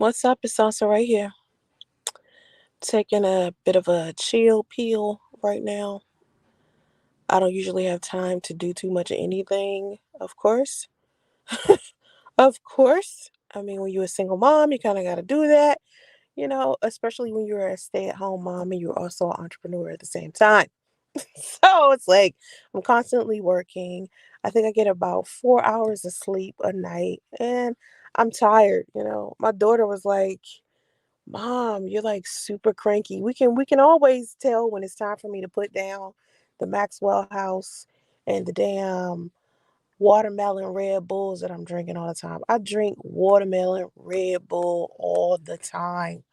What's up? It's Soncerae right here. Taking a bit of a chill pill right now. I don't usually have time to do too much of anything, of course. Of course. I mean, when you're a single mom, you kind of got to do that, especially when you're a stay at home mom and you're also an entrepreneur at the same time. So it's like I'm constantly working. I think I get about 4 hours of sleep a night and I'm tired. My daughter was like, Mom, you're like super cranky. We can always tell when it's time for me to put down the Maxwell House and the damn watermelon Red Bulls that I'm drinking all the time. I drink watermelon Red Bull all the time.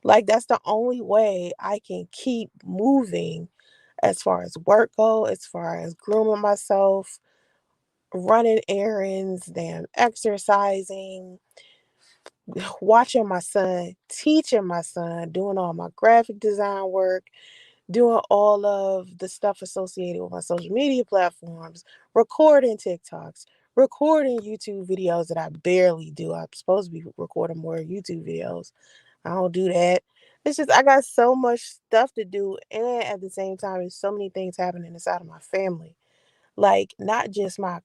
Like that's the only way I can keep moving as far as work go, as far as grooming myself, running errands, damn exercising, watching my son, teaching my son, doing all my graphic design work, doing all of the stuff associated with my social media platforms, recording TikToks, recording YouTube videos that I barely do. I'm supposed to be recording more YouTube videos. I don't do that. It's just I got so much stuff to do, and at the same time, there's so many things happening inside of my family. Like not just my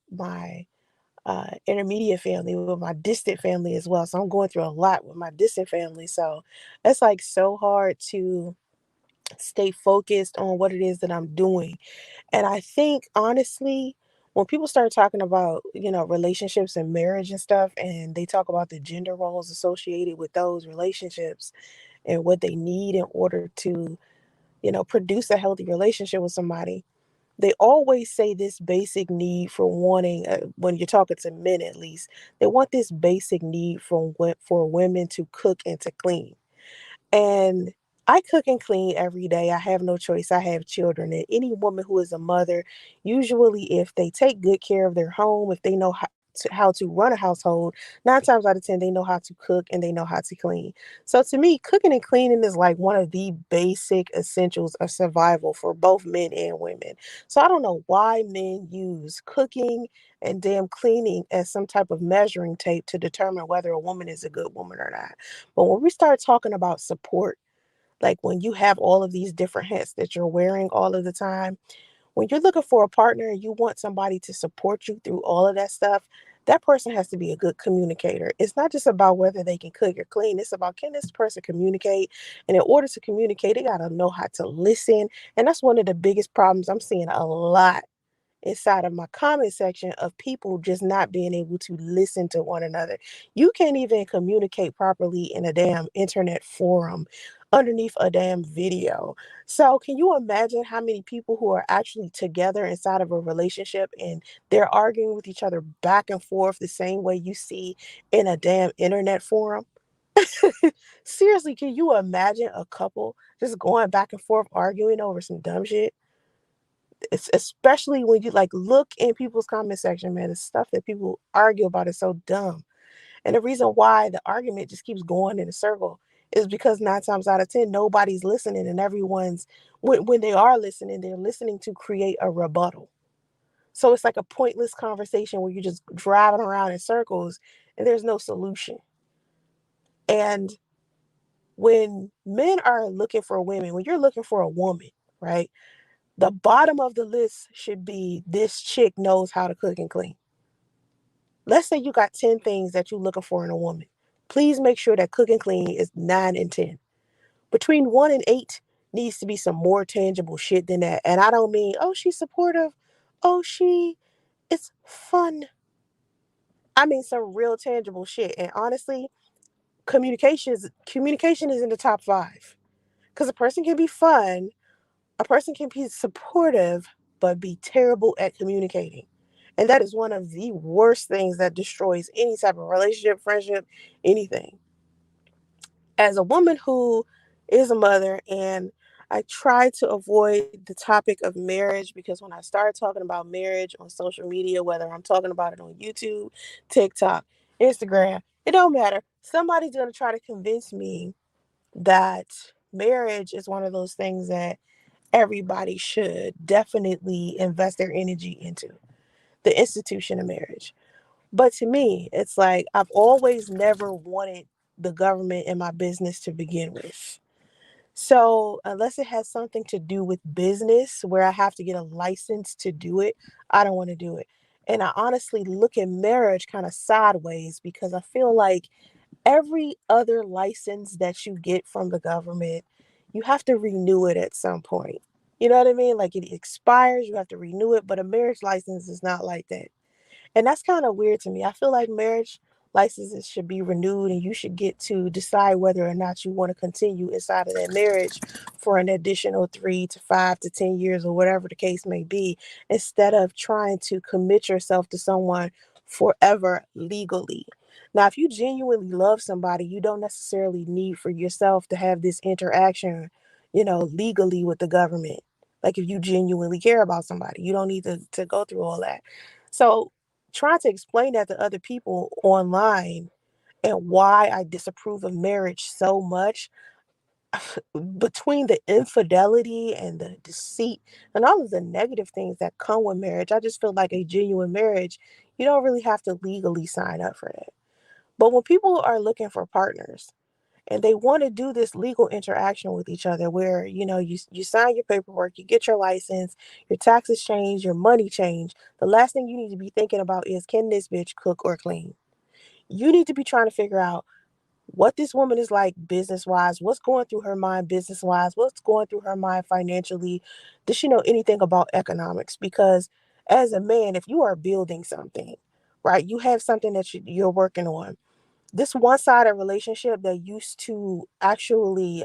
intermediate family, with my distant family as well. So I'm going through a lot with my distant family. So it's like so hard to stay focused on what it is that I'm doing. And I think honestly, when people start talking about, relationships and marriage and stuff, and they talk about the gender roles associated with those relationships and what they need in order to, produce a healthy relationship with somebody, they always say this basic need for wanting, when you're talking to men at least, they want this basic need for women to cook and to clean. And I cook and clean every day. I have no choice. I have children. And any woman who is a mother, usually if they take good care of their home, if they know how to run a household, 9 times out of 10, they know how to cook and they know how to clean. So to me, cooking and cleaning is like one of the basic essentials of survival for both men and women. So I don't know why men use cooking and damn cleaning as some type of measuring tape to determine whether a woman is a good woman or not. But when we start talking about support, like when you have all of these different hats that you're wearing all of the time, when you're looking for a partner and you want somebody to support you through all of that stuff, that person has to be a good communicator. It's not just about whether they can cook or clean. It's about, can this person communicate? And in order to communicate, they got to know how to listen. And that's one of the biggest problems I'm seeing a lot inside of my comment section, of people just not being able to listen to one another. You can't even communicate properly in a damn internet forum underneath a damn video. So can you imagine how many people who are actually together inside of a relationship and they're arguing with each other back and forth the same way you see in a damn internet forum? Seriously, can you imagine a couple just going back and forth arguing over some dumb shit? It's especially when you like look in people's comment section, man, the stuff that people argue about is so dumb. And the reason why the argument just keeps going in a circle is because 9 times out of 10, nobody's listening, and everyone's, when they are listening, they're listening to create a rebuttal. So it's like a pointless conversation where you're just driving around in circles and there's no solution. And when men are looking for women, when you're looking for a woman, right? The bottom of the list should be, this chick knows how to cook and clean. Let's say you got 10 things that you're looking for in a woman. Please make sure that cook and clean is 9 and 10. Between 1 and 8 needs to be some more tangible shit than that. And I don't mean, oh, she's supportive. Oh, it's fun. I mean some real tangible shit. And honestly, communication is in the top 5. Because a person can be fun, a person can be supportive, but be terrible at communicating. And that is one of the worst things that destroys any type of relationship, friendship, anything. As a woman who is a mother, and I try to avoid the topic of marriage, because when I start talking about marriage on social media, whether I'm talking about it on YouTube, TikTok, Instagram, it don't matter. Somebody's going to try to convince me that marriage is one of those things that everybody should definitely invest their energy into, the institution of marriage. But to me, it's like I've always never wanted the government in my business to begin with. So, unless it has something to do with business where I have to get a license to do it, I don't want to do it. And I honestly look at marriage kind of sideways because I feel like every other license that you get from the government, you have to renew it at some point. You know what I mean? Like it expires, you have to renew it, but a marriage license is not like that. And that's kind of weird to me. I feel like marriage licenses should be renewed and you should get to decide whether or not you want to continue inside of that marriage for an additional 3 to 5 to 10 years or whatever the case may be, instead of trying to commit yourself to someone forever legally. Now, if you genuinely love somebody, you don't necessarily need for yourself to have this interaction, legally with the government. Like if you genuinely care about somebody, you don't need to go through all that. So trying to explain that to other people online and why I disapprove of marriage so much, between the infidelity and the deceit and all of the negative things that come with marriage, I just feel like a genuine marriage, you don't really have to legally sign up for that. But when people are looking for partners and they want to do this legal interaction with each other where, you sign your paperwork, you get your license, your taxes change, your money change, the last thing you need to be thinking about is, can this bitch cook or clean? You need to be trying to figure out what this woman is like business wise, what's going through her mind business wise, what's going through her mind financially. Does she know anything about economics? Because as a man, if you are building something, right, you have something that you're working on, this one-sided relationship that used to actually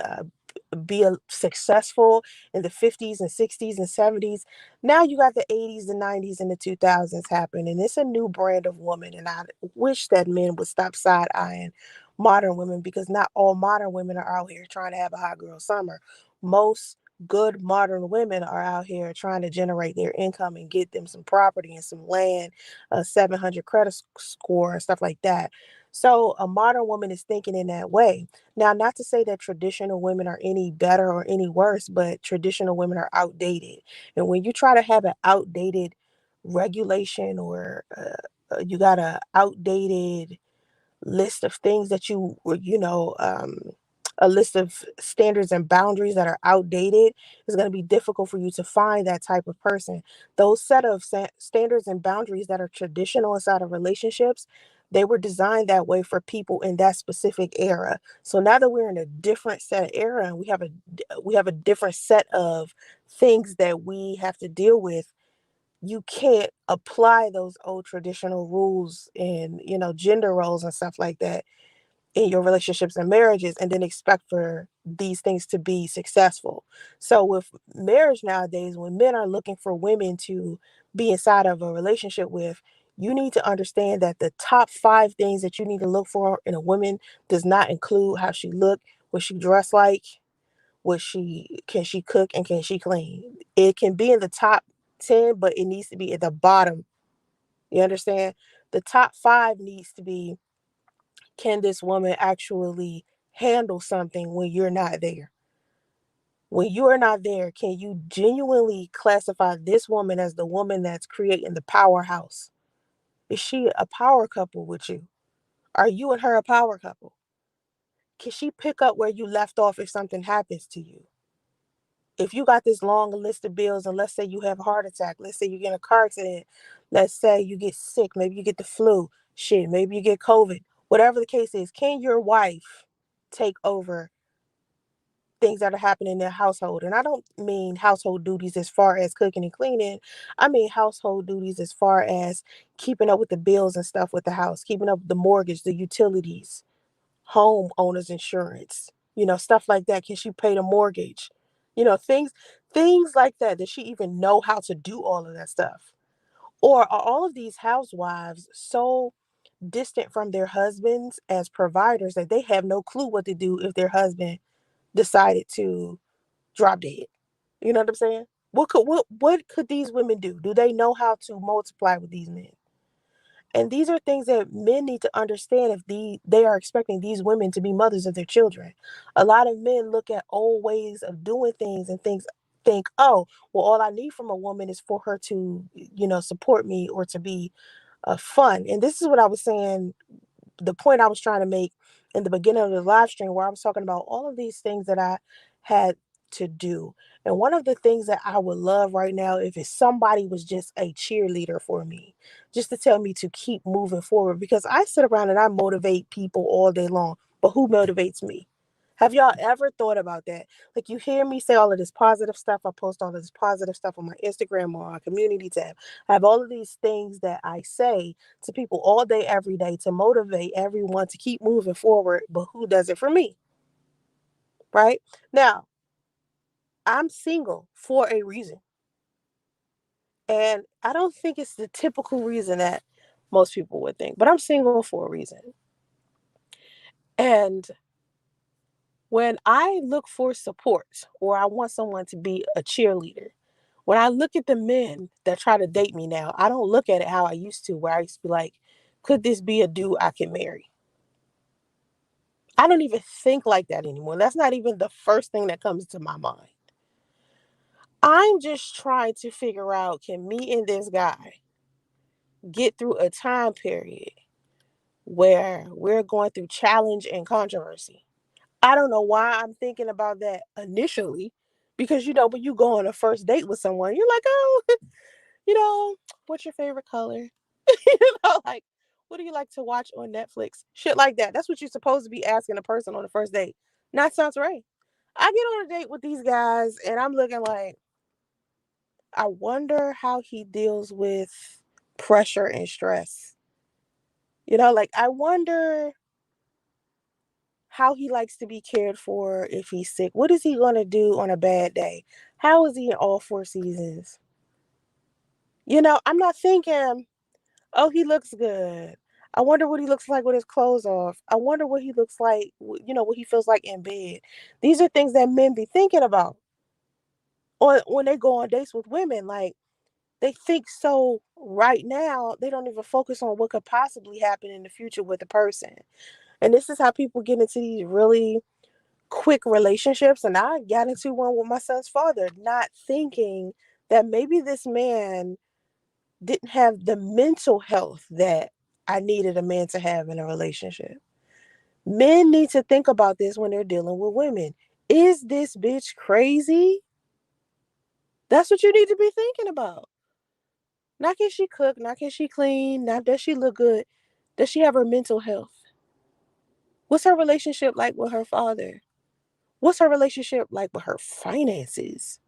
be successful in the 50s and 60s and 70s, now you got the 80s, the 90s, and the 2000s happen, and it's a new brand of woman. And I wish that men would stop side-eyeing modern women, because not all modern women are out here trying to have a hot girl summer. Most good modern women are out here trying to generate their income and get them some property and some land, a 700 credit score and stuff like that. So a modern woman is thinking in that way. Now, not to say that traditional women are any better or any worse, but traditional women are outdated. And when you try to have an outdated regulation, or you got a outdated list of things that a list of standards and boundaries that are outdated, it's going to be difficult for you to find that type of person. Those set of standards and boundaries that are traditional inside of relationships, they were designed that way for people in that specific era. So now that we're in a different set of era, and we have a different set of things that we have to deal with, you can't apply those old traditional rules and gender roles and stuff like that in your relationships and marriages and then expect for these things to be successful. So with marriage nowadays, when men are looking for women to be inside of a relationship with, you need to understand that the top 5 things that you need to look for in a woman does not include how she look, what she dress like, can she cook, and can she clean. It can be in the top 10, but it needs to be at the bottom. You understand? The top 5 needs to be, can this woman actually handle something when you're not there? When you are not there, can you genuinely classify this woman as the woman that's creating the powerhouse? Is she a power couple with you? Are you and her a power couple? Can she pick up where you left off if something happens to you? If you got this long list of bills, and let's say you have a heart attack, let's say you get in a car accident, let's say you get sick, maybe you get the flu, shit, maybe you get COVID, whatever the case is, can your wife take over things that are happening in their household? And I don't mean household duties as far as cooking and cleaning. I mean household duties as far as keeping up with the bills and stuff with the house, keeping up with the mortgage, the utilities, homeowners insurance, stuff like that. Can she pay the mortgage? Things like that. Does she even know how to do all of that stuff? Or are all of these housewives so distant from their husbands as providers that they have no clue what to do if their husband decided to drop dead? You know what I'm saying? What could these women do? Do they know how to multiply with these men? And these are things that men need to understand if they are expecting these women to be mothers of their children. A lot of men look at old ways of doing things and think, oh, well, all I need from a woman is for her to, support me or to be fun. And this is what I was saying. The point I was trying to make in the beginning of the live stream where I was talking about all of these things that I had to do. And one of the things that I would love right now, if somebody was just a cheerleader for me, just to tell me to keep moving forward, because I sit around and I motivate people all day long, but who motivates me? Have y'all ever thought about that? Like, you hear me say all of this positive stuff. I post all of this positive stuff on my Instagram or our community tab. I have all of these things that I say to people all day, every day to motivate everyone to keep moving forward. But who does it for me? Right? Now, I'm single for a reason. And I don't think it's the typical reason that most people would think, but I'm single for a reason. And when I look for support or I want someone to be a cheerleader, when I look at the men that try to date me now, I don't look at it how I used to, where I used to be like, could this be a dude I can marry? I don't even think like that anymore. That's not even the first thing that comes to my mind. I'm just trying to figure out, can me and this guy get through a time period where we're going through challenge and controversy? I don't know why I'm thinking about that initially, because when you go on a first date with someone, you're like, oh, you know, what's your favorite color? Like, what do you like to watch on Netflix? Shit like that. That's what you're supposed to be asking a person on the first date. Not Soncerae. I get on a date with these guys and I'm looking like, I wonder how he deals with pressure and stress. Like, I wonder how he likes to be cared for if he's sick. What is he going to do on a bad day? How is he in all four seasons? I'm not thinking, oh, he looks good. I wonder what he looks like with his clothes off. I wonder what he looks like, what he feels like in bed. These are things that men be thinking about when they go on dates with women. Like, they think so right now, they don't even focus on what could possibly happen in the future with the person. And this is how people get into these really quick relationships. And I got into one with my son's father, not thinking that maybe this man didn't have the mental health that I needed a man to have in a relationship. Men need to think about this when they're dealing with women. Is this bitch crazy? That's what you need to be thinking about. Not can she cook, not can she clean, not does she look good. Does she have her mental health? What's her relationship like with her father? What's her relationship like with her finances?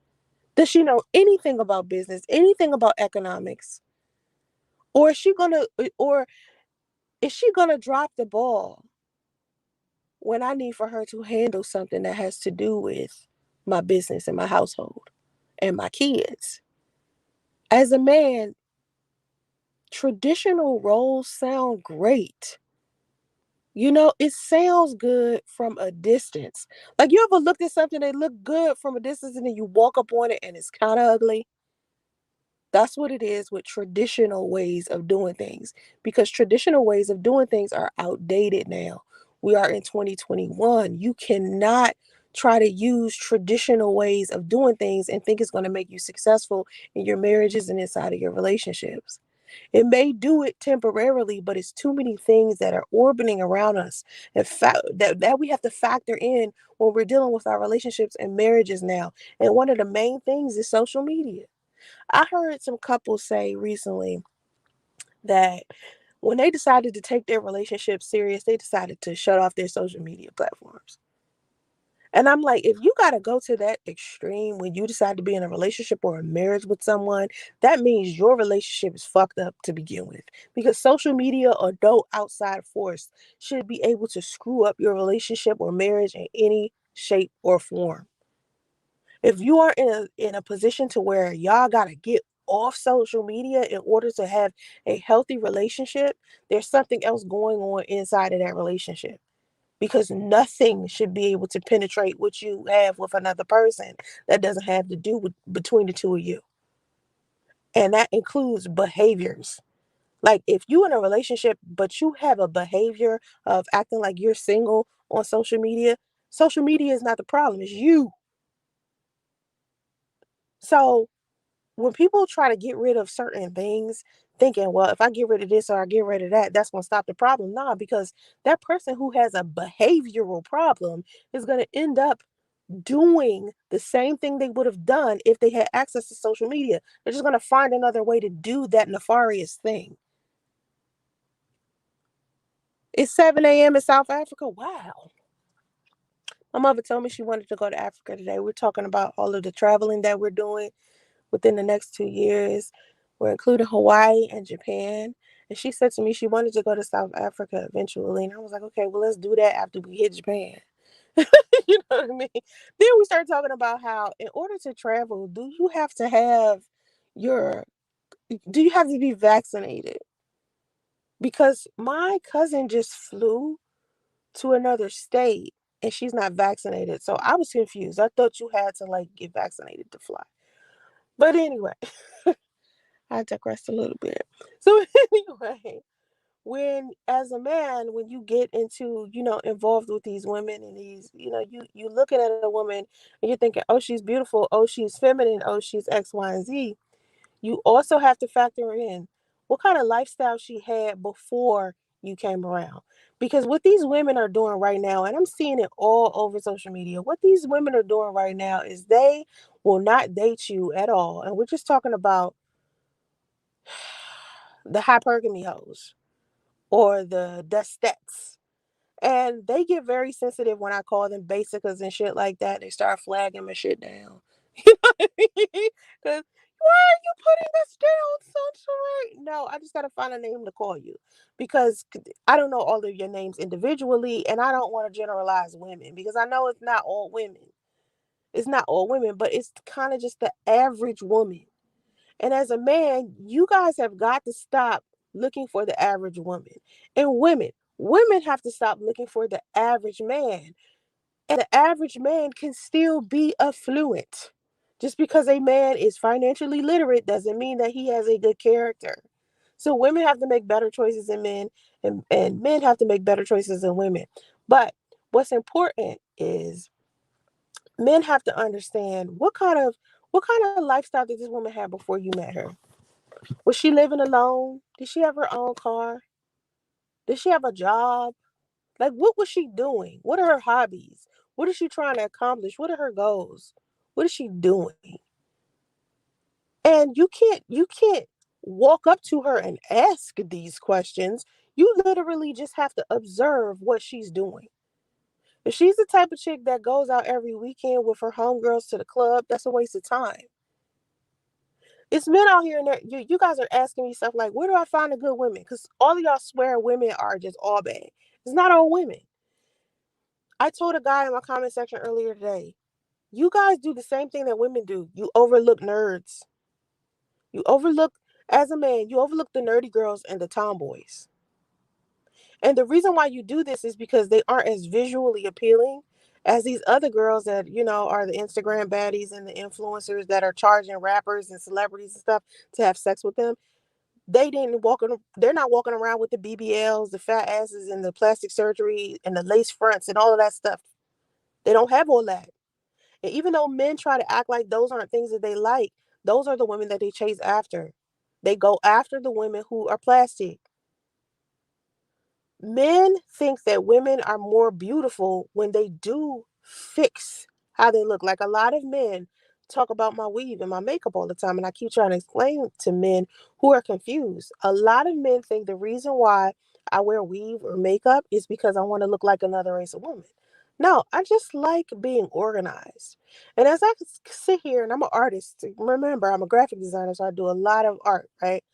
Does she know anything about business, anything about economics? Or is she gonna drop the ball when I need for her to handle something that has to do with my business and my household and my kids? As a man, traditional roles sound great. It sounds good from a distance. Like, you ever looked at something that look good from a distance and then you walk up on it and it's kind of ugly? That's what it is with traditional ways of doing things, because traditional ways of doing things are outdated now. We are in 2021. You cannot try to use traditional ways of doing things and think it's going to make you successful in your marriages and inside of your relationships. It may do it temporarily, but it's too many things that are orbiting around us that we have to factor in when we're dealing with our relationships and marriages now. And one of the main things is social media. I heard some couples say recently that when they decided to take their relationship serious, they decided to shut off their social media platforms. And I'm like, if you got to go to that extreme when you decide to be in a relationship or a marriage with someone, that means your relationship is fucked up to begin with. Because social media or no outside force should be able to screw up your relationship or marriage in any shape or form. If you are in a position to where y'all got to get off social media in order to have a healthy relationship, there's something else going on inside of that relationship, because nothing should be able to penetrate what you have with another person that doesn't have to do with between the two of you. And that includes behaviors. Like, if you in a relationship but you have a behavior of acting like you're single on social media is not the problem, it's you. So when people try to get rid of certain things, thinking, well, if I get rid of this or I get rid of that, that's going to stop the problem. Nah, because that person who has a behavioral problem is going to end up doing the same thing they would have done if they had access to social media. They're just going to find another way to do that nefarious thing. It's 7 a.m. in South Africa. Wow. My mother told me she wanted to go to Africa today. We're talking about all of the traveling that we're doing within the next 2 years. We're including Hawaii and Japan. And she said to me she wanted to go to South Africa eventually. And I was like, okay, well, let's do that after we hit Japan. You know what I mean? Then we started talking about how in order to travel, your do you have to be vaccinated? Because my cousin just flew to another state and she's not vaccinated. So I was confused. I thought you had to like get vaccinated to fly. But anyway, I digressed a little bit. So anyway, when as a man, when you get into, involved with these women and these, you looking at a woman and you're thinking, oh, she's beautiful, oh, she's feminine, oh, she's X, Y, and Z. You also have to factor in what kind of lifestyle she had before you came around. Because what these women are doing right now, and I'm seeing it all over social media, what these women are doing right now is they will not date you at all. And we're just talking about the hypergamy hoes or the dustettes. And they get very sensitive when I call them basicas and shit like that. They start flagging my shit down. You know what I mean? Because why are you putting this down, Soncerae? No, I just gotta find a name to call you because I don't know all of your names individually, and I don't want to generalize women because I know it's not all women. It's not all women, but it's kind of just the average woman. And as a man, you guys have got to stop looking for the average woman. And women have to stop looking for the average man. And the average man can still be affluent. Just because a man is financially literate doesn't mean that he has a good character. So women have to make better choices than men, and men have to make better choices than women. But what's important is men have to understand what kind of lifestyle did this woman have before you met her? Was she living alone? Did she have her own car? Did she have a job? Like, what was she doing? What are her hobbies? What is she trying to accomplish? What are her goals? What is she doing? And you can't walk up to her and ask these questions. You literally just have to observe what she's doing. If she's the type of chick that goes out every weekend with her homegirls to the club, that's a waste of time. It's men out here and you guys are asking me stuff like, where do I find a good women? Because all of y'all swear women are just all bad. It's not all women. I told a guy in my comment section earlier today, you guys do the same thing that women do. You overlook nerds. You overlook, as a man, you overlook the nerdy girls and the tomboys. And the reason why you do this is because they aren't as visually appealing as these other girls that, are the Instagram baddies and the influencers that are charging rappers and celebrities and stuff to have sex with them. They're not walking around with the BBLs, the fat asses and the plastic surgery and the lace fronts and all of that stuff. They don't have all that. And even though men try to act like those aren't things that they like, those are the women that they chase after. They go after the women who are plastic. Men think that women are more beautiful when they do fix how they look. Like a lot of men talk about my weave and my makeup all the time, and I keep trying to explain to men who are confused. A lot of men think the reason why I wear weave or makeup is because I want to look like another race of woman. No, I just like being organized. And as I sit here, and I'm an artist, remember, I'm a graphic designer, so I do a lot of art, right?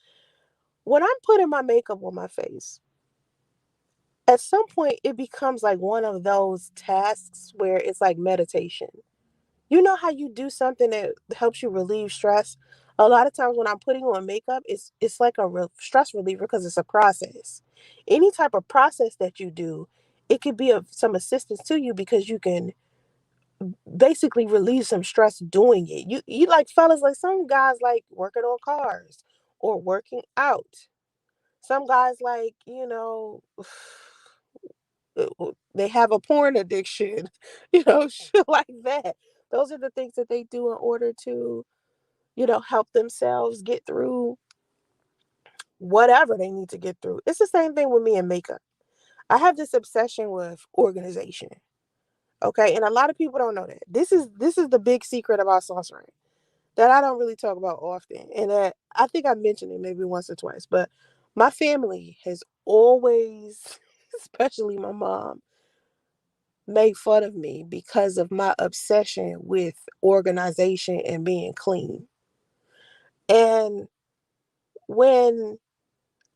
When I'm putting my makeup on my face, at some point it becomes like one of those tasks where it's like meditation. You know how you do something that helps you relieve stress? A lot of times when I'm putting on makeup, it's like a stress reliever because it's a process. Any type of process that you do, it could be of some assistance to you because you can basically relieve some stress doing it. You like fellas, like some guys like working on cars or working out. Some guys like, they have a porn addiction, shit like that. Those are the things that they do in order to, help themselves get through whatever they need to get through. It's the same thing with me and makeup. I have this obsession with organization. Okay, and a lot of people don't know that. This is the big secret about Soncerae that I don't really talk about often, and that I think I mentioned it maybe once or twice. But my family has always, especially my mom, made fun of me because of my obsession with organization and being clean. And when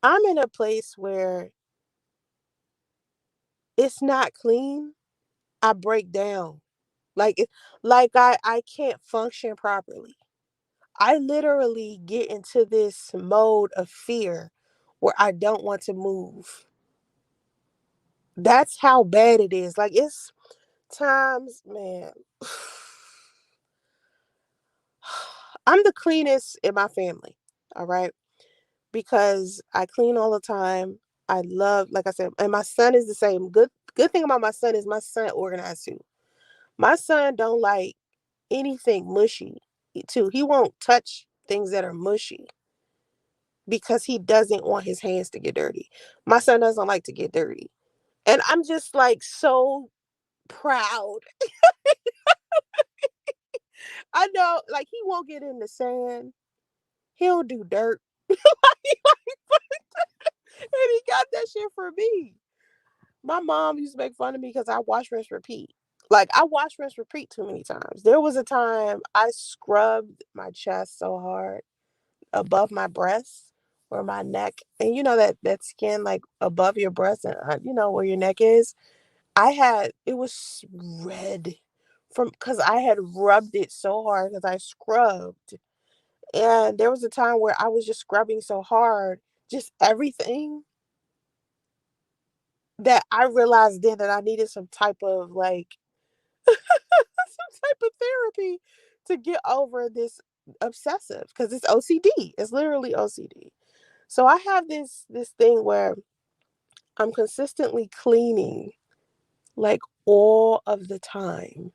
I'm in a place where it's not clean, I break down. Like I can't function properly. I literally get into this mode of fear where I don't want to move. That's how bad it is. Like it's times, man. I'm the cleanest in my family. All right. Because I clean all the time. I love, like I said, and my son is the same. Good thing about my son is my son organized too. My son don't like anything mushy too. He won't touch things that are mushy because he doesn't want his hands to get dirty. My son doesn't like to get dirty. And I'm just like so proud. I know, like, he won't get in the sand. He'll do dirt. And he got that shit for me. My mom used to make fun of me because I wash, rinse, repeat. Like, I wash, rinse, repeat too many times. There was a time I scrubbed my chest so hard above my breast or my neck. And you know that skin like above your breast and where your neck is. It was red from because I had rubbed it so hard because I scrubbed. And there was a time where I was just scrubbing so hard, just everything, that I realized then that I needed some type of like some type of therapy to get over this obsessive because it's OCD. It's literally OCD. So I have this thing where I'm consistently cleaning like all of the time.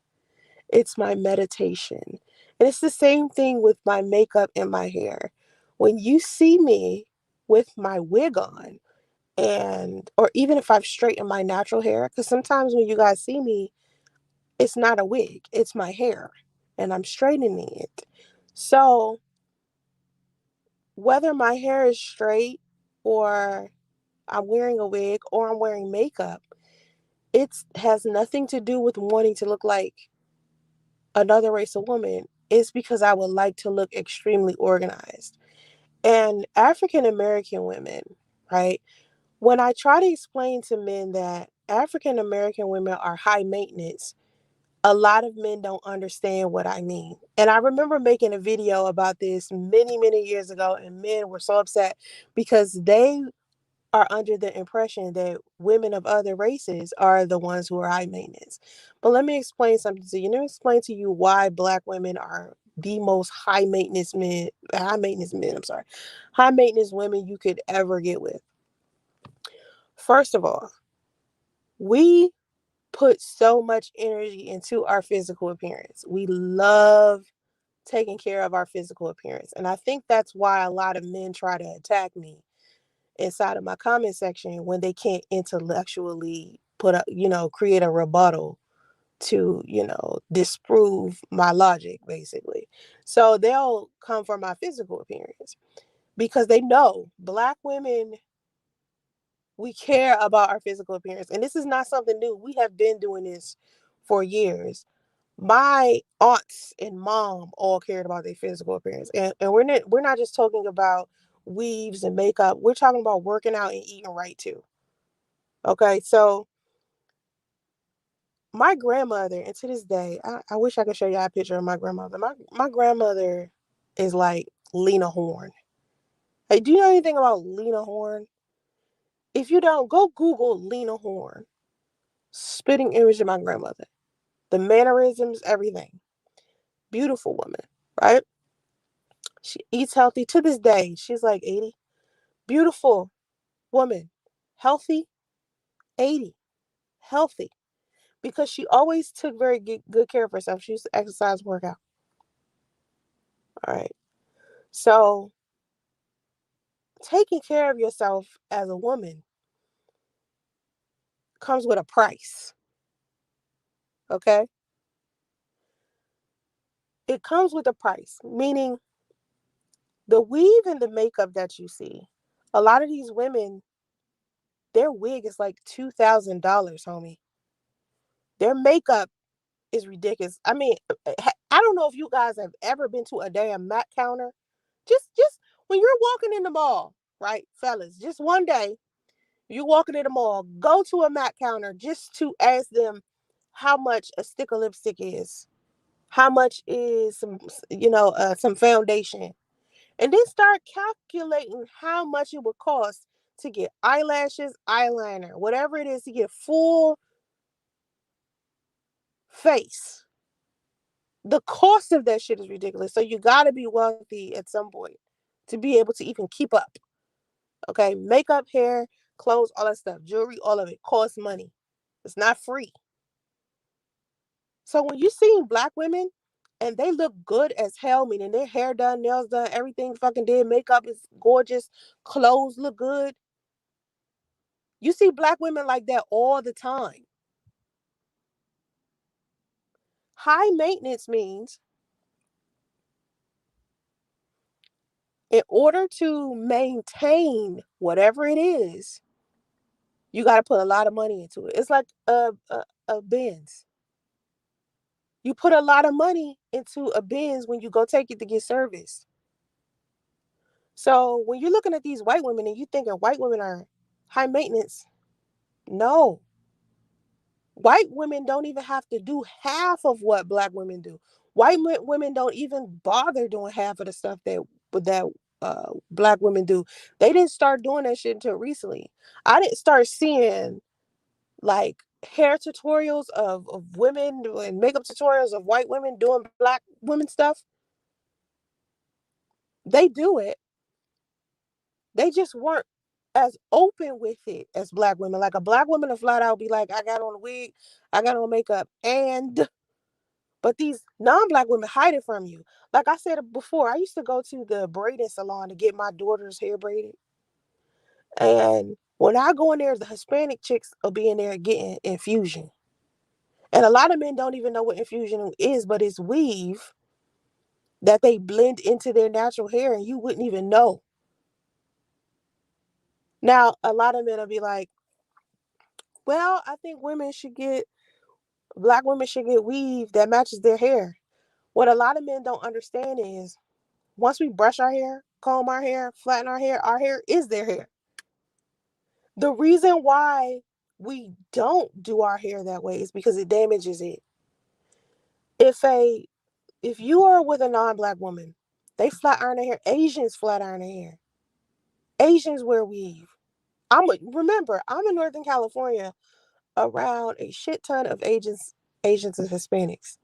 It's my meditation. And it's the same thing with my makeup and my hair. When you see me with my wig on, and or even if I've straightened my natural hair, because sometimes when you guys see me, it's not a wig, it's my hair, and I'm straightening it. So whether my hair is straight or I'm wearing a wig or I'm wearing makeup, it has nothing to do with wanting to look like another race of woman. It's because I would like to look extremely organized. And African American women, right? When I try to explain to men that African American women are high maintenance, a lot of men don't understand what I mean. And I remember making a video about this many, many years ago, and men were so upset because they are under the impression that women of other races are the ones who are high maintenance. But let me explain something to you. Let me explain to you why Black women are the most high maintenance women you could ever get with. First of all, we put so much energy into our physical appearance. We love taking care of our physical appearance. And I think that's why a lot of men try to attack me inside of my comment section when they can't intellectually create a rebuttal to, disprove my logic, basically. So they'll come for my physical appearance because they know Black women, we care about our physical appearance. And this is not something new. We have been doing this for years. My aunts and mom all cared about their physical appearance. And we're not just talking about weaves and makeup. We're talking about working out and eating right too. Okay. So my grandmother, and to this day, I wish I could show you a picture of my grandmother. My grandmother is like Lena Horne. Hey, do you know anything about Lena Horne? If you don't, go Google Lena Horne. Spitting image of my grandmother. The mannerisms, everything. Beautiful woman, right? She eats healthy to this day. She's like 80. Beautiful woman. Healthy, 80. Healthy. Because she always took very good care of herself. She used to exercise, work out. All right. So taking care of yourself as a woman comes with a price. Okay? It comes with a price, meaning the weave and the makeup that you see. A lot of these women, their wig is like $2,000, homie. Their makeup is ridiculous. I mean, I don't know if you guys have ever been to a damn Mac counter. Just when you're walking in the mall, right, fellas, just one day, you walking in the mall, go to a Mac counter just to ask them how much a stick of lipstick is, how much is some foundation, and then start calculating how much it would cost to get eyelashes, eyeliner, whatever it is to get full face. The cost of that shit is ridiculous. So you got to be wealthy at some point to be able to even keep up. Okay, makeup, hair, clothes, all that stuff, jewelry, all of it costs money. It's not free. So when you see black women and they look good as hell, meaning their hair done, nails done, everything fucking did, makeup is gorgeous, clothes look good. You see black women like that all the time. High maintenance means in order to maintain whatever it is, you got to put a lot of money into it. It's like a Benz. You put a lot of money into a Benz when you go take it to get service. So when you're looking at these white women and you thinking white women are high maintenance, no. White women don't even have to do half of what black women do. White women don't even bother doing half of the stuff that black women do. They didn't start doing that shit until recently. I didn't start seeing like hair tutorials of women and makeup tutorials of white women doing black women stuff. They do it. They just weren't as open with it as black women. Like a black woman will flat out be like, I got on a wig, I got on makeup, and but these non-black women hide it from you. Like I said before, I used to go to the braiding salon to get my daughter's hair braided. And when I go in there, the Hispanic chicks will be in there getting infusion. And a lot of men don't even know what infusion is, but it's weave that they blend into their natural hair and you wouldn't even know. Now, a lot of men will be like, well, I think black women should get weave that matches their hair. What a lot of men don't understand is once we brush our hair, comb our hair, flatten our hair is their hair. The reason why we don't do our hair that way is because it damages it. If a if you are with a non-black woman, they flat iron their hair. Asians flat iron their hair. Asians wear weave. Remember, I'm in Northern California around a shit ton of Asians and Hispanics.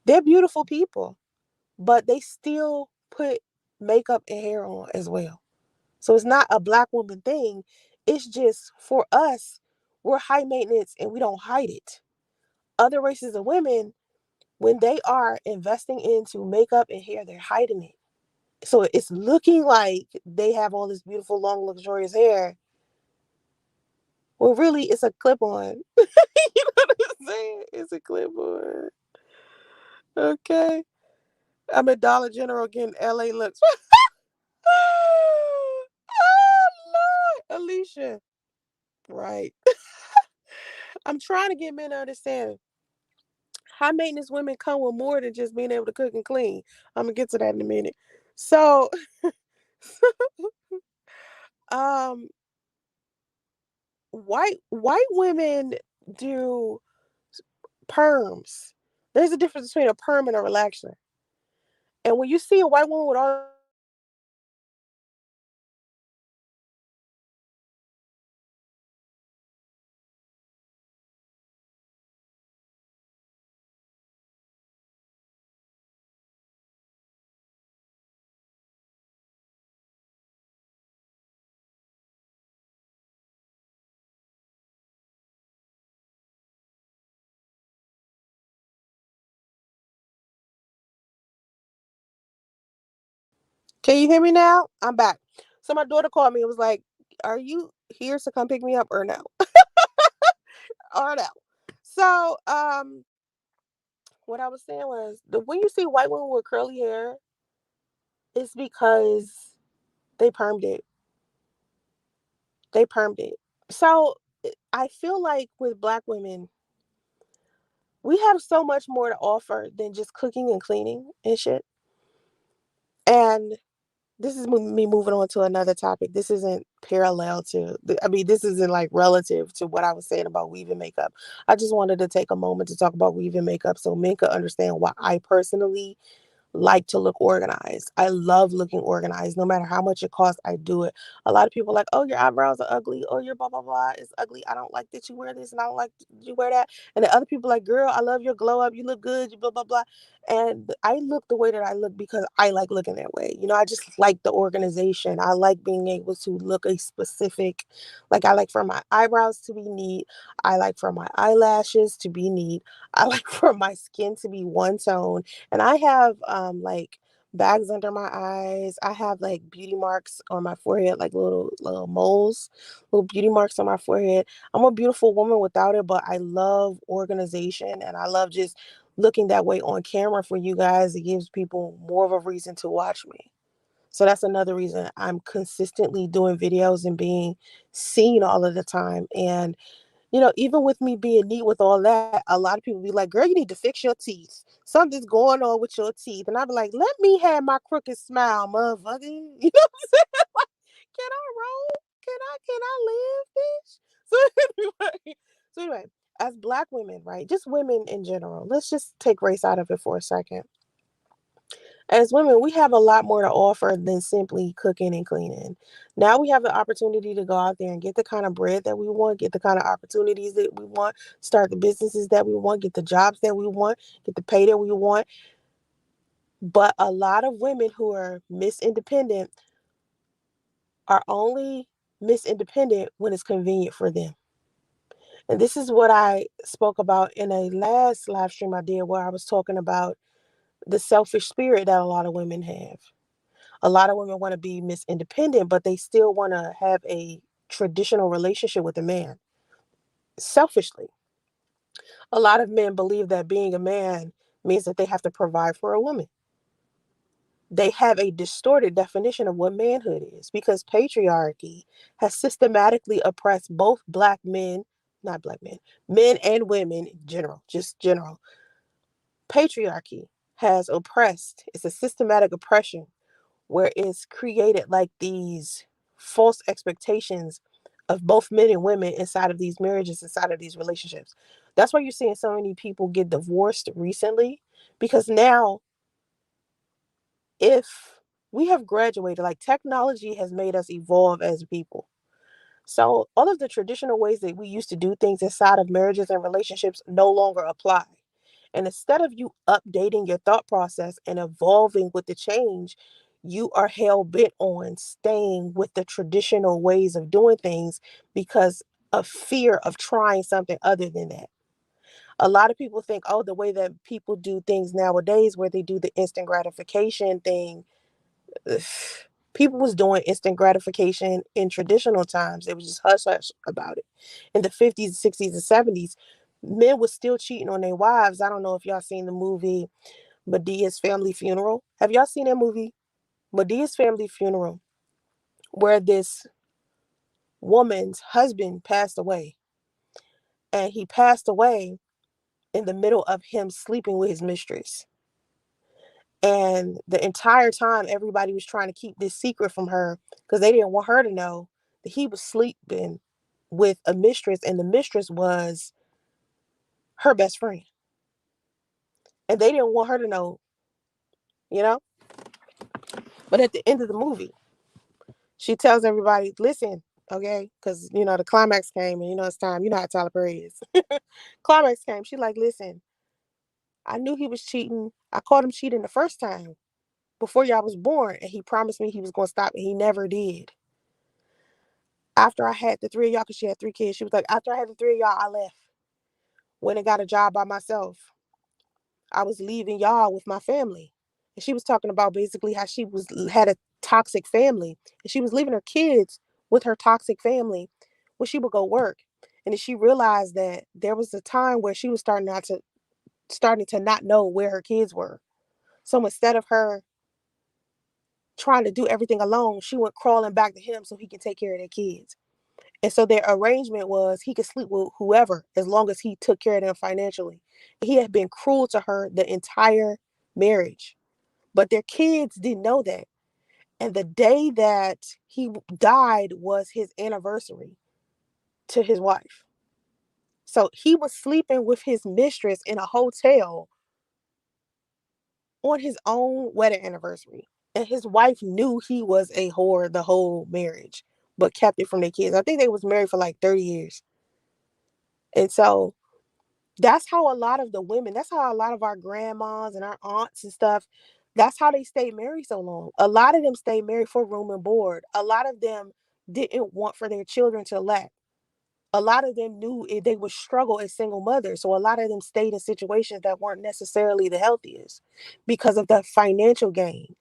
They're beautiful people, but they still put makeup and hair on as well. So it's not a black woman thing. It's just for us, we're high maintenance and we don't hide it. Other races of women, when they are investing into makeup and hair, they're hiding it. So it's looking like they have all this beautiful, long, luxurious hair. Well, really, it's a clip on. You know what I'm saying? It's a clip on. Okay. I'm at Dollar General getting LA looks. Oh, Lord. Alicia. Right. I'm trying to get men to understand high maintenance women come with more than just being able to cook and clean. I'm gonna get to that in a minute. So, um, white women do perms. There's a difference between a perm and a relaxer. And when you see a white woman with all Can you hear me now? I'm back. So my daughter called me and was like, "Are you here to come pick me up or no?" Or no. So, what I was saying was the when you see white women with curly hair, it's because they permed it. They permed it. So I feel like with black women, we have so much more to offer than just cooking and cleaning and shit. And this is me moving on to another topic. This isn't parallel to, I mean, this isn't like relative to what I was saying about weaving makeup. I just wanted to take a moment to talk about weaving makeup so men could understand why I personally like to look organized. I love looking organized. No matter how much it costs, I do it. A lot of people are like, oh, your eyebrows are ugly. Oh, your blah, blah, blah is ugly. I don't like that you wear this and I don't like that you wear that. And the other people are like, girl, I love your glow up. You look good. You blah, blah, blah. And I look the way that I look because I like looking that way. You know, I just like the organization. I like being able to look a specific, like I like for my eyebrows to be neat. I like for my eyelashes to be neat. I like for my skin to be one tone, and I have like bags under my eyes. I have like beauty marks on my forehead, like little moles, little beauty marks on my forehead. I'm a beautiful woman without it, but I love organization and I love just looking that way on camera for you guys. It gives people more of a reason to watch me. So that's another reason I'm consistently doing videos and being seen all of the time. And even with me being neat with all that, a lot of people be like, girl, you need to fix your teeth. Something's going on with your teeth. And I be like, let me have my crooked smile, motherfucker. You know what I'm saying? Like, can I roll? Can I live, bitch? So anyway, as black women, right? Just women in general. Let's just take race out of it for a second. As women, we have a lot more to offer than simply cooking and cleaning. Now we have the opportunity to go out there and get the kind of bread that we want, get the kind of opportunities that we want, start the businesses that we want, get the jobs that we want, get the pay that we want. But a lot of women who are Miss Independent are only Miss Independent when it's convenient for them. And this is what I spoke about in a last live stream I did where I was talking about the selfish spirit that a lot of women have. A lot of women want to be Miss Independent, but they still want to have a traditional relationship with a man selfishly. A lot of men believe that being a man means that they have to provide for a woman. They have a distorted definition of what manhood is because patriarchy has systematically oppressed both black men, not black men, men and women in general, just general. Patriarchy has oppressed, it's a systematic oppression where it's created like these false expectations of both men and women inside of these marriages, inside of these relationships. That's why you're seeing so many people get divorced recently because now, if we have graduated, like technology has made us evolve as people. So all of the traditional ways that we used to do things inside of marriages and relationships no longer apply. And instead of you updating your thought process and evolving with the change, you are hell bent on staying with the traditional ways of doing things because of fear of trying something other than that. A lot of people think, oh, the way that people do things nowadays, where they do the instant gratification thing, ugh, people was doing instant gratification in traditional times. It was just hush hush about it. In the 50s, 60s, and 70s, men was still cheating on their wives. I don't know if y'all seen the movie Medea's Family Funeral. Have y'all seen that movie? Medea's Family Funeral, where this woman's husband passed away. And he passed away in the middle of him sleeping with his mistress. And the entire time, everybody was trying to keep this secret from her because they didn't want her to know that he was sleeping with a mistress, and the mistress was her best friend. And they didn't want her to know, you know? But at the end of the movie, she tells everybody, listen, okay? Because, the climax came and, it's time. You know how Tyler Perry is. Climax came. She like, listen, I knew he was cheating. I caught him cheating the first time before y'all was born, and he promised me he was going to stop, and he never did. After I had the three of y'all, because she had three kids, she was like, after I had the three of y'all, I left. Went and got a job by myself. I was leaving y'all with my family. And she was talking about basically how she was had a toxic family, and she was leaving her kids with her toxic family when she would go work. And then she realized that there was a time where she was starting to not know where her kids were. So instead of her trying to do everything alone, she went crawling back to him so he could take care of their kids. And so their arrangement was he could sleep with whoever as long as he took care of them financially. He had been cruel to her the entire marriage, but their kids didn't know that. And the day that he died was his anniversary to his wife. So he was sleeping with his mistress in a hotel on his own wedding anniversary. And his wife knew he was a whore the whole marriage, but kept it from their kids. I think they was married for like 30 years. And so that's how a lot of the women, that's how a lot of our grandmas and our aunts and stuff, that's how they stayed married so long. A lot of them stayed married for room and board. A lot of them didn't want for their children to lack. A lot of them knew they would struggle as single mothers. So a lot of them stayed in situations that weren't necessarily the healthiest because of the financial gain.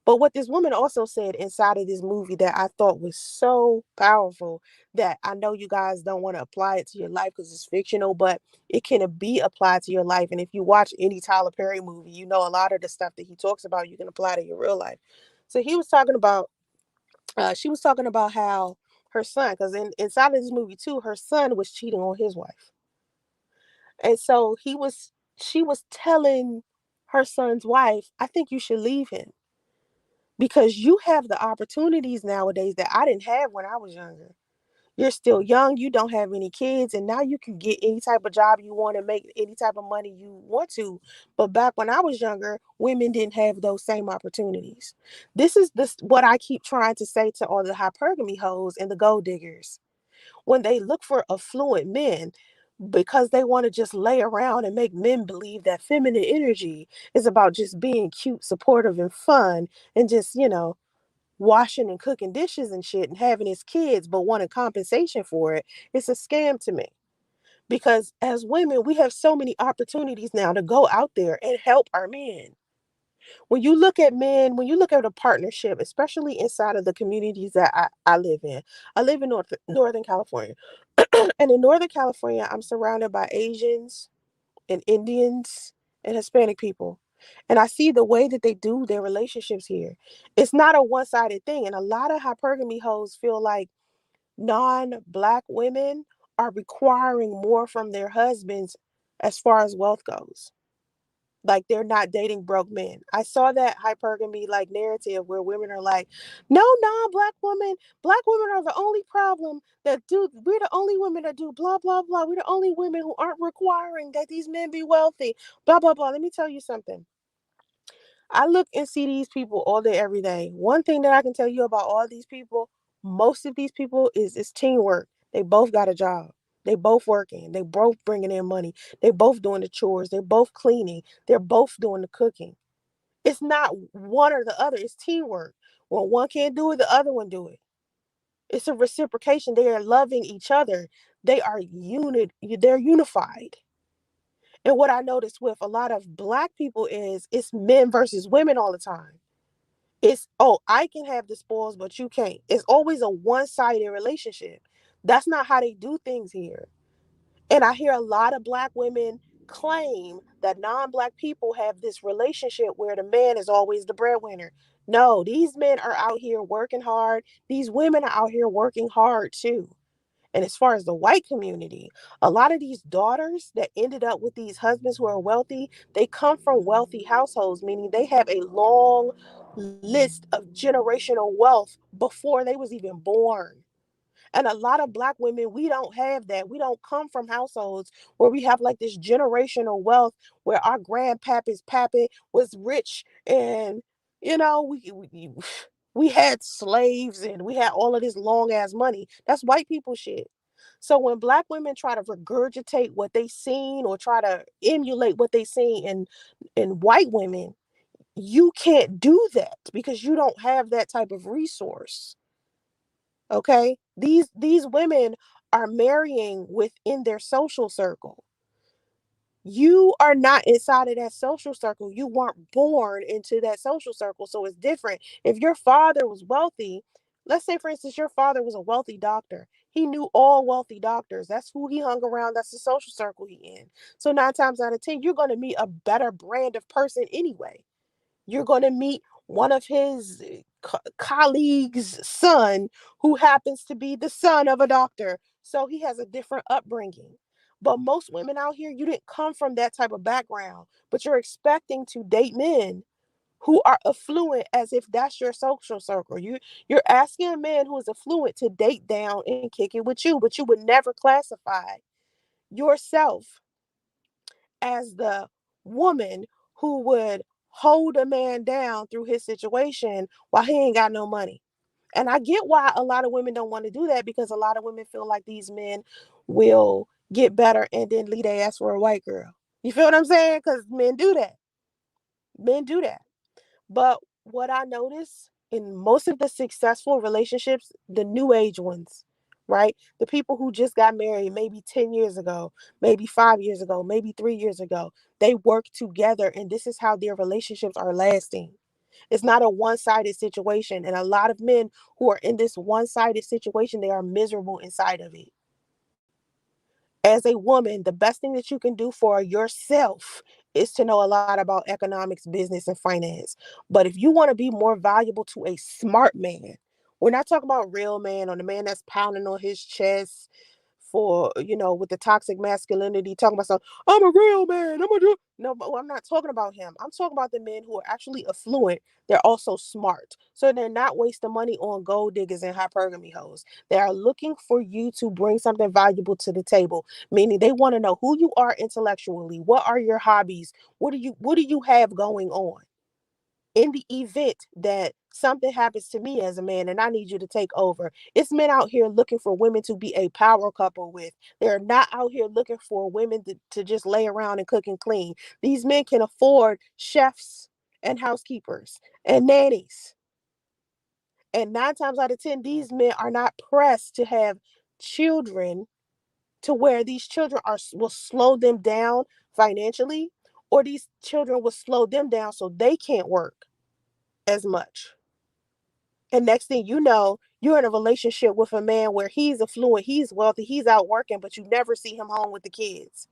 But what this woman also said inside of this movie that I thought was so powerful, that I know you guys don't want to apply it to your life because it's fictional, but it can be applied to your life. And if you watch any Tyler Perry movie, you know a lot of the stuff that he talks about you can apply to your real life. So he was talking about, she was talking about how her son, because inside of this movie too, her son was cheating on his wife. And so she was telling her son's wife, I think you should leave him because you have the opportunities nowadays that I didn't have when I was younger. You're still young, you don't have any kids, and now you can get any type of job you want and make any type of money you want to. But back when I was younger, women didn't have those same opportunities. This what I keep trying to say to all the hypergamy hoes and the gold diggers. When they look for affluent men because they want to just lay around and make men believe that feminine energy is about just being cute, supportive, and fun, and just, washing and cooking dishes and shit and having his kids, but wanting compensation for it, it's a scam to me. Because as women, we have so many opportunities now to go out there and help our men. When you look at men, when you look at a partnership, especially inside of the communities that I live in, I live in Northern California. And in Northern California, I'm surrounded by Asians and Indians and Hispanic people. And I see the way that they do their relationships here. It's not a one sided thing. And a lot of hypergamy hoes feel like non-Black women are requiring more from their husbands as far as wealth goes. Like they're not dating broke men. I saw that hypergamy like narrative where women are like, no, black women are the only problem that do, we're the only women that do blah, blah, blah. We're the only women who aren't requiring that these men be wealthy, blah, blah, blah. Let me tell you something. I look and see these people all day, every day. One thing that I can tell you about all these people, most of these people is teamwork. They both got a job. They both working. They both bringing in money. They both doing the chores. They're both cleaning. They're both doing the cooking. It's not one or the other. It's teamwork. When one can't do it, the other one do it. It's a reciprocation. They are loving each other. They are unit. They're unified. And what I noticed with a lot of Black people is it's men versus women all the time. It's, oh, I can have the spoils, but you can't. It's always a one-sided relationship. That's not how they do things here. And I hear a lot of Black women claim that non-Black people have this relationship where the man is always the breadwinner. No, these men are out here working hard. These women are out here working hard too. And as far as the white community, a lot of these daughters that ended up with these husbands who are wealthy, they come from wealthy households, meaning they have a long list of generational wealth before they was even born. And a lot of Black women, we don't have that. We don't come from households where we have like this generational wealth where our grandpappy's pappy was rich, and we had slaves and we had all of this long ass money. That's white people shit. So when Black women try to regurgitate what they seen or try to emulate what they seen in white women, you can't do that because you don't have that type of resource. Okay, these women are marrying within their social circle. You are not inside of that social circle. You weren't born into that social circle. So it's different. If your father was wealthy, let's say, for instance, your father was a wealthy doctor. He knew all wealthy doctors. That's who he hung around. That's the social circle he in. So 9 times out of 10, you're going to meet a better brand of person anyway. You're going to meet one of his colleagues' son who happens to be the son of a doctor. So he has a different upbringing. But most women out here, you didn't come from that type of background, but you're expecting to date men who are affluent as if that's your social circle. You're asking a man who is affluent to date down and kick it with you, but you would never classify yourself as the woman who would hold a man down through his situation while he ain't got no money. And I get why a lot of women don't want to do that, because a lot of women feel like these men will get better and then leave their ass for a white girl. You feel what I'm saying? Because men do that. Men do that. But what I notice in most of the successful relationships, the new age ones, right? The people who just got married maybe 10 years ago, maybe 5 years ago, maybe 3 years ago, they work together and this is how their relationships are lasting. It's not a one sided situation. And a lot of men who are in this one sided situation, they are miserable inside of it. As a woman, the best thing that you can do for yourself is to know a lot about economics, business, and finance. But if you want to be more valuable to a smart man, we're not talking about real man or the man that's pounding on his chest for, with the toxic masculinity, talking about some, I'm a real man. I'm gonna do no, but I'm not talking about him. I'm talking about the men who are actually affluent. They're also smart. So they're not wasting money on gold diggers and hypergamy hoes. They are looking for you to bring something valuable to the table, meaning they want to know who you are intellectually. What are your hobbies? What do you have going on? In the event that something happens to me as a man and I need you to take over. It's men out here looking for women to be a power couple with. They're not out here looking for women to just lay around and cook and clean. These men can afford chefs and housekeepers and nannies. And 9 times out of 10, these men are not pressed to have children to where these children will slow them down financially, or these children will slow them down so they can't work as much. And next thing you know, you're in a relationship with a man where he's affluent, he's wealthy, he's out working, but you never see him home with the kids.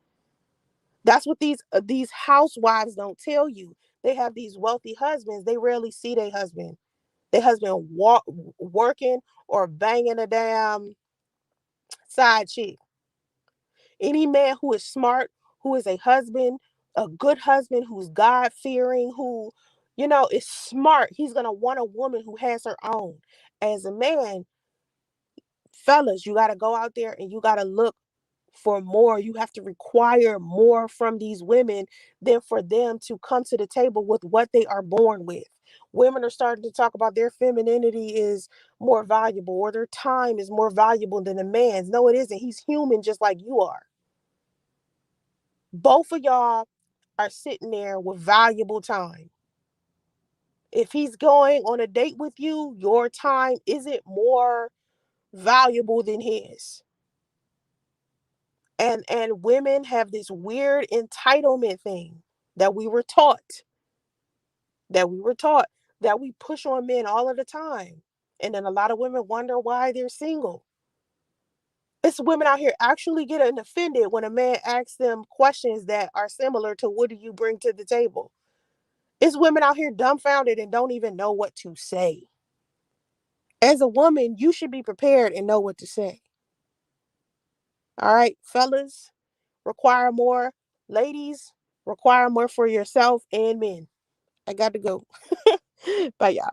That's what these housewives don't tell you. They have these wealthy husbands. They rarely see their husband. Their husband working or banging a damn side chick. Any man who is smart, who is a husband, a good husband, who's God fearing, who, is smart, he's gonna want a woman who has her own. As a man, fellas, you got to go out there and you got to look for more. You have to require more from these women than for them to come to the table with what they are born with. Women are starting to talk about their femininity is more valuable, or their time is more valuable than a man's. No, it isn't. He's human just like you are. Both of y'all are sitting there with valuable time. If he's going on a date with you, your time isn't more valuable than his. And women have this weird entitlement thing that we were taught, that we were taught, that we push on men all of the time. And then a lot of women wonder why they're single. It's women out here actually getting offended when a man asks them questions that are similar to what do you bring to the table. It's women out here dumbfounded and don't even know what to say. As a woman, you should be prepared and know what to say. All right, fellas, require more. Ladies, require more for yourself and men. I got to go. Bye, y'all.